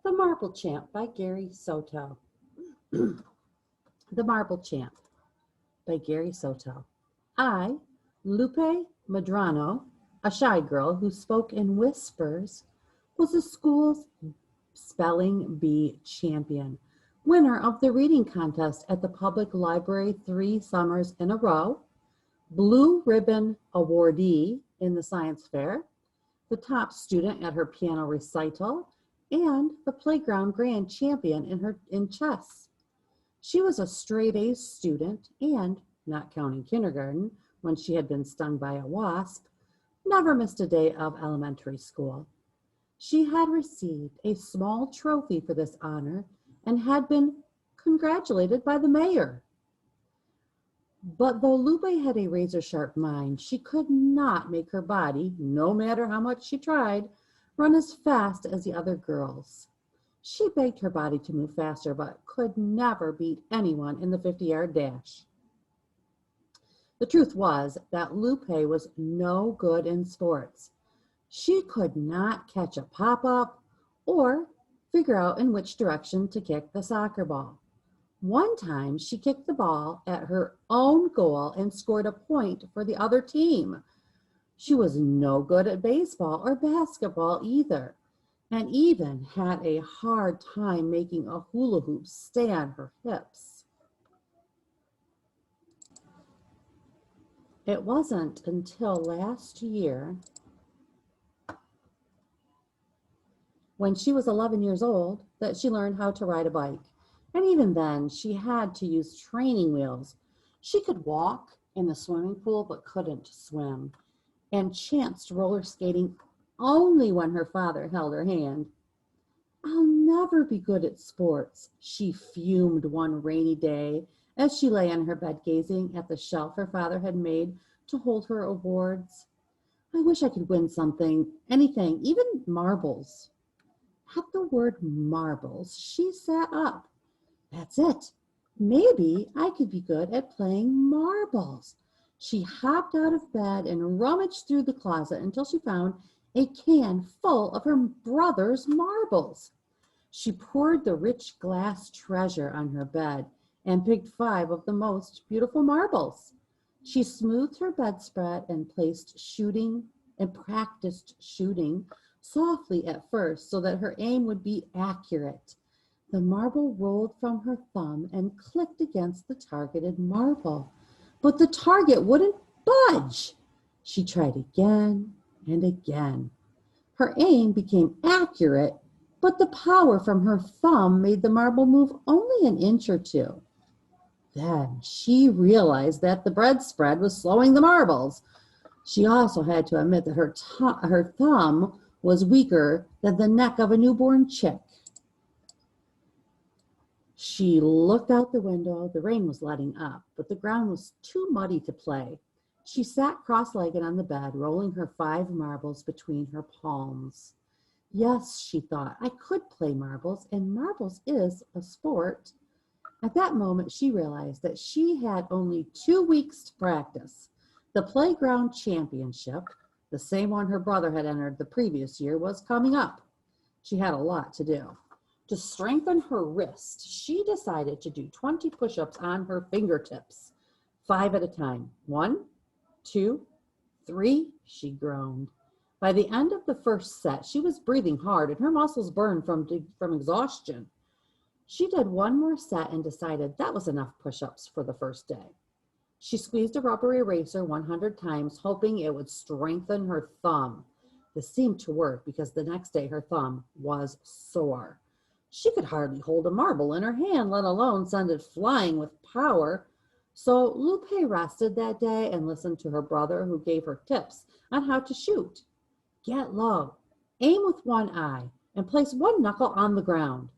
The Marble Champ by Gary Soto. The Marble Champ by Gary Soto. I, Lupe Medrano, a shy girl who spoke in whispers, was the school's spelling bee champion, winner of the reading contest at the public library 3 summers in a row, blue ribbon awardee in the science fair, the top student at her piano recital, and the playground grand champion in chess. She was a straight A student and, not counting kindergarten, when she had been stung by a wasp, never missed a day of elementary school. She had received a small trophy for this honor and had been congratulated by the mayor. But though Lupe had a razor-sharp mind, she could not make her body, no matter how much she tried, run as fast as the other girls. She begged her body to move faster, but could never beat anyone in the 50-yard dash. The truth was that Lupe was no good in sports. She could not catch a pop-up or figure out in which direction to kick the soccer ball. One time, she kicked the ball at her own goal and scored a point for the other team. She was no good at baseball or basketball either, and even had a hard time making a hula hoop stay on her hips. It wasn't until last year, when she was 11 years old, that she learned how to ride a bike. And even then, she had to use training wheels. She could walk in the swimming pool, but couldn't swim, and chanced roller skating only when her father held her hand. "I'll never be good at sports," she fumed one rainy day as she lay on her bed gazing at the shelf her father had made to hold her awards. "I wish I could win something, anything, even marbles." At the word marbles, she sat up. "That's it. Maybe I could be good at playing marbles." She hopped out of bed and rummaged through the closet until she found a can full of her brother's marbles. She poured the rich glass treasure on her bed and picked 5 of the most beautiful marbles. She smoothed her bedspread and practiced shooting softly at first so that her aim would be accurate. The marble rolled from her thumb and clicked against the targeted marble, but the target wouldn't budge. She tried again and again. Her aim became accurate, but the power from her thumb made the marble move only an inch or 2. Then she realized that the bedspread was slowing the marbles. She also had to admit that her thumb was weaker than the neck of a newborn chick. She looked out the window. The rain was letting up, but the ground was too muddy to play. She sat cross-legged on the bed, rolling her 5 marbles between her palms. Yes, she thought, I could play marbles, and marbles is a sport. At that moment, she realized that she had only 2 weeks to practice. The playground championship, the same one her brother had entered the previous year, was coming up. She had a lot to do. To strengthen her wrist, she decided to do 20 push-ups on her fingertips, 5 at a time. 1, 2, 3, she groaned. By the end of the first set, she was breathing hard and her muscles burned from exhaustion. She did 1 more set and decided that was enough push-ups for the first day. She squeezed a rubber eraser 100 times, hoping it would strengthen her thumb. This seemed to work because the next day her thumb was sore. She could hardly hold a marble in her hand, let alone send it flying with power. So Lupe rested that day and listened to her brother, who gave her tips on how to shoot. Get low, aim with 1 eye, and place 1 knuckle on the ground.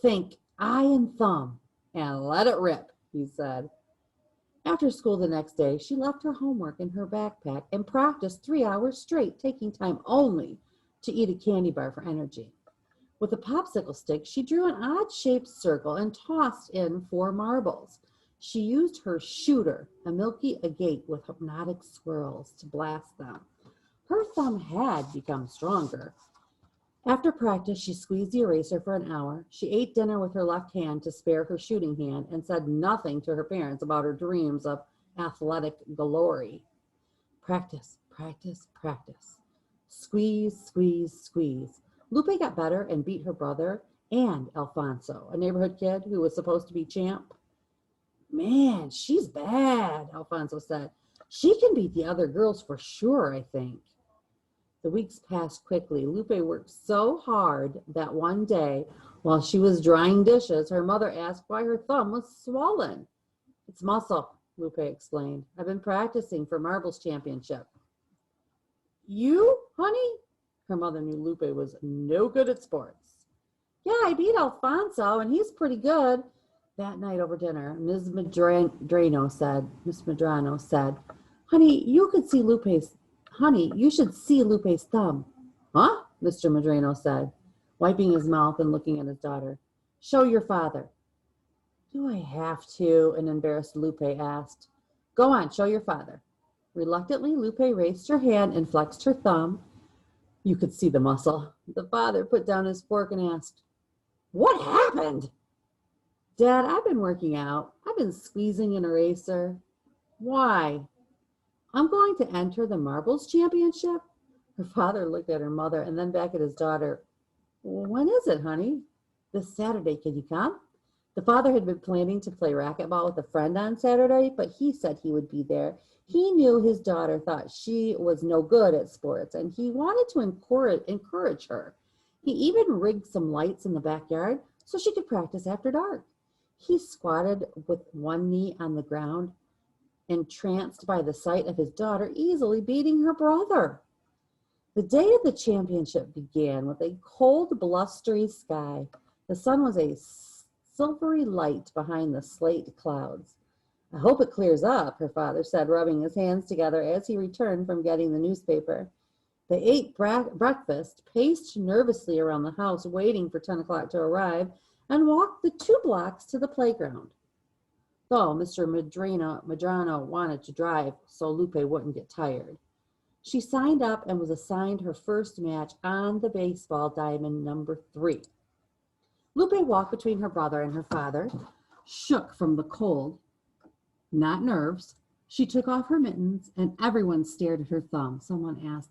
Think eye and thumb, and let it rip, he said. After school the next day, she left her homework in her backpack and practiced 3 hours straight, taking time only to eat a candy bar for energy. With a popsicle stick, she drew an odd-shaped circle and tossed in 4 marbles. She used her shooter, a milky agate with hypnotic swirls, to blast them. Her thumb had become stronger. After practice, she squeezed the eraser for an hour. She ate dinner with her left hand to spare her shooting hand and said nothing to her parents about her dreams of athletic glory. Practice, practice, practice. Squeeze, squeeze, squeeze. Lupe got better and beat her brother and Alfonso, a neighborhood kid who was supposed to be champ. Man, she's bad, Alfonso said. She can beat the other girls for sure, I think. The weeks passed quickly. Lupe worked so hard that one day, while she was drying dishes, her mother asked why her thumb was swollen. It's muscle, Lupe explained. I've been practicing for marbles championship. You, honey? Her mother knew Lupe was no good at sports. Yeah, I beat Alfonso, and he's pretty good. That night over dinner, Miss Madrano said, Honey, you should see Lupe's thumb. Huh? Mr. Madrano said, wiping his mouth and looking at his daughter. Show your father. Do I have to? An embarrassed Lupe asked. Go on, show your father. Reluctantly, Lupe raised her hand and flexed her thumb. You could see the muscle. The father put down his fork and asked, What happened? Dad, I've been working out. I've been squeezing an eraser. Why? I'm going to enter the marbles championship. Her father looked at her mother and then back at his daughter. When is it, honey? This Saturday. Can you come? The father had been planning to play racquetball with a friend on Saturday, but he said he would be there. He knew his daughter thought she was no good at sports, and he wanted to encourage her. He even rigged some lights in the backyard so she could practice after dark. He squatted with one knee on the ground, entranced by the sight of his daughter easily beating her brother. The day of the championship began with a cold, blustery sky. The sun was a silvery light behind the slate clouds. I hope it clears up, her father said, rubbing his hands together as he returned from getting the newspaper. They ate breakfast, paced nervously around the house, waiting for 10 o'clock to arrive, and walked the 2 blocks to the playground. Though Mr. Madrano wanted to drive so Lupe wouldn't get tired. She signed up and was assigned her first match on the baseball diamond number 3. Lupe walked between her brother and her father, shook from the cold, not nerves. She took off her mittens and everyone stared at her thumb. Someone asked,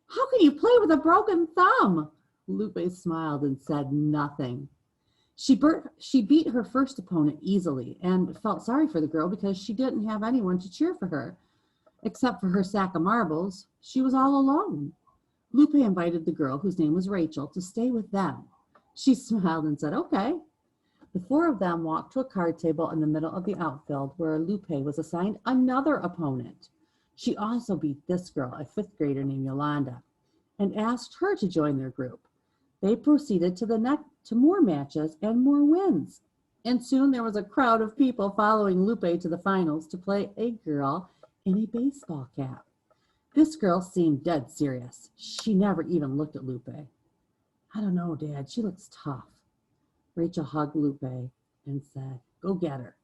How can you play with a broken thumb? Lupe smiled and said nothing. She beat her first opponent easily and felt sorry for the girl because she didn't have anyone to cheer for her. Except for her sack of marbles, she was all alone. Lupe invited the girl, whose name was Rachel, to stay with them. She smiled and said, okay. The 4 of them walked to a card table in the middle of the outfield where Lupe was assigned another opponent. She also beat this girl, a 5th grader named Yolanda, and asked her to join their group. They proceeded to more matches and more wins. And soon there was a crowd of people following Lupe to the finals to play a girl in a baseball cap. This girl seemed dead serious. She never even looked at Lupe. I don't know, Dad. She looks tough. Rachel hugged Lupe and said, Go get her.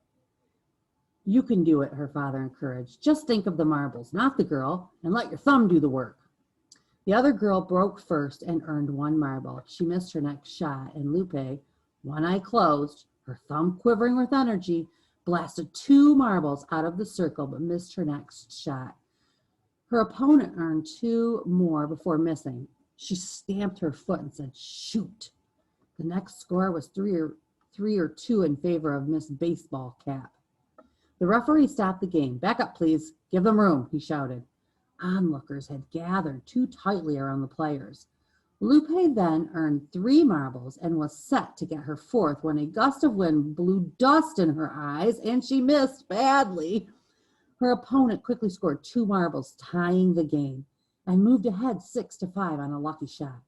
You can do it, her father encouraged. Just think of the marbles, not the girl, and let your thumb do the work. The other girl broke first and earned 1 marble. She missed her next shot, and Lupe, one eye closed, her thumb quivering with energy, blasted 2 marbles out of the circle but missed her next shot. Her opponent earned 2 more before missing. She stamped her foot and said, Shoot. The next score was 3 or 2 in favor of Miss Baseball Cap. The referee stopped the game. Back up, please. Give them room, he shouted. Onlookers had gathered too tightly around the players. Lupe then earned 3 marbles and was set to get her 4th when a gust of wind blew dust in her eyes and she missed badly. Her opponent quickly scored 2 marbles, tying the game, and moved ahead 6-5 on a lucky shot.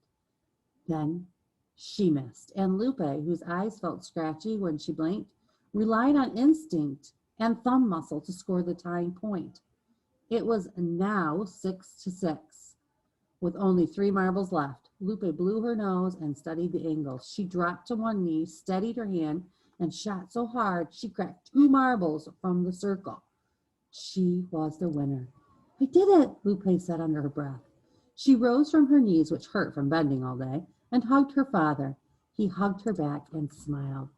Then she missed, and Lupe, whose eyes felt scratchy when she blinked, relied on instinct and thumb muscle to score the tying point. It was now 6-6. With only 3 marbles left, Lupe blew her nose and studied the angles. She dropped to one knee, steadied her hand, and shot so hard she cracked 2 marbles from the circle. She was the winner. I did it, Lupe said under her breath. She rose from her knees, which hurt from bending all day, and hugged her father. He hugged her back and smiled.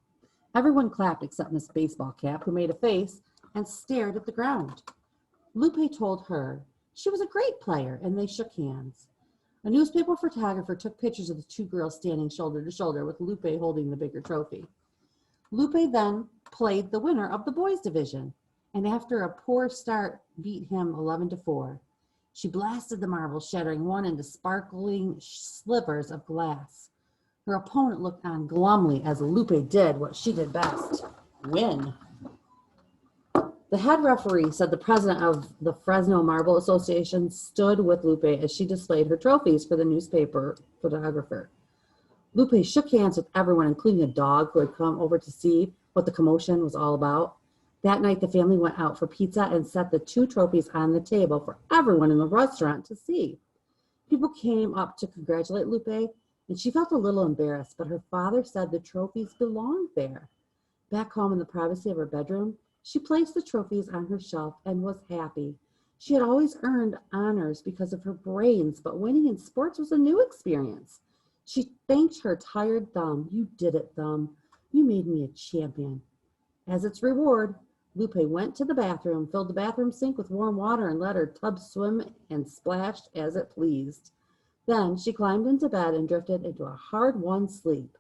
Everyone clapped except Miss Baseball Cap, who made a face and stared at the ground. Lupe told her she was a great player, and they shook hands. A newspaper photographer took pictures of the two girls standing shoulder to shoulder with Lupe holding the bigger trophy. Lupe then played the winner of the boys' division, and after a poor start, beat him 11-4. She blasted the marbles, shattering one into sparkling slivers of glass. Her opponent looked on glumly as Lupe did what she did best, win. The head referee said the president of the Fresno Marble Association stood with Lupe as she displayed her trophies for the newspaper photographer. Lupe shook hands with everyone, including a dog who had come over to see what the commotion was all about. That night, the family went out for pizza and set the two trophies on the table for everyone in the restaurant to see. People came up to congratulate Lupe, and she felt a little embarrassed, but her father said the trophies belonged there. Back home in the privacy of her bedroom, she placed the trophies on her shelf and was happy. She had always earned honors because of her brains, but winning in sports was a new experience. She thanked her tired thumb. "You did it, thumb. You made me a champion." As its reward, Lupe went to the bathroom, filled the bathroom sink with warm water, and let her tub swim and splashed as it pleased. Then she climbed into bed and drifted into a hard-won sleep.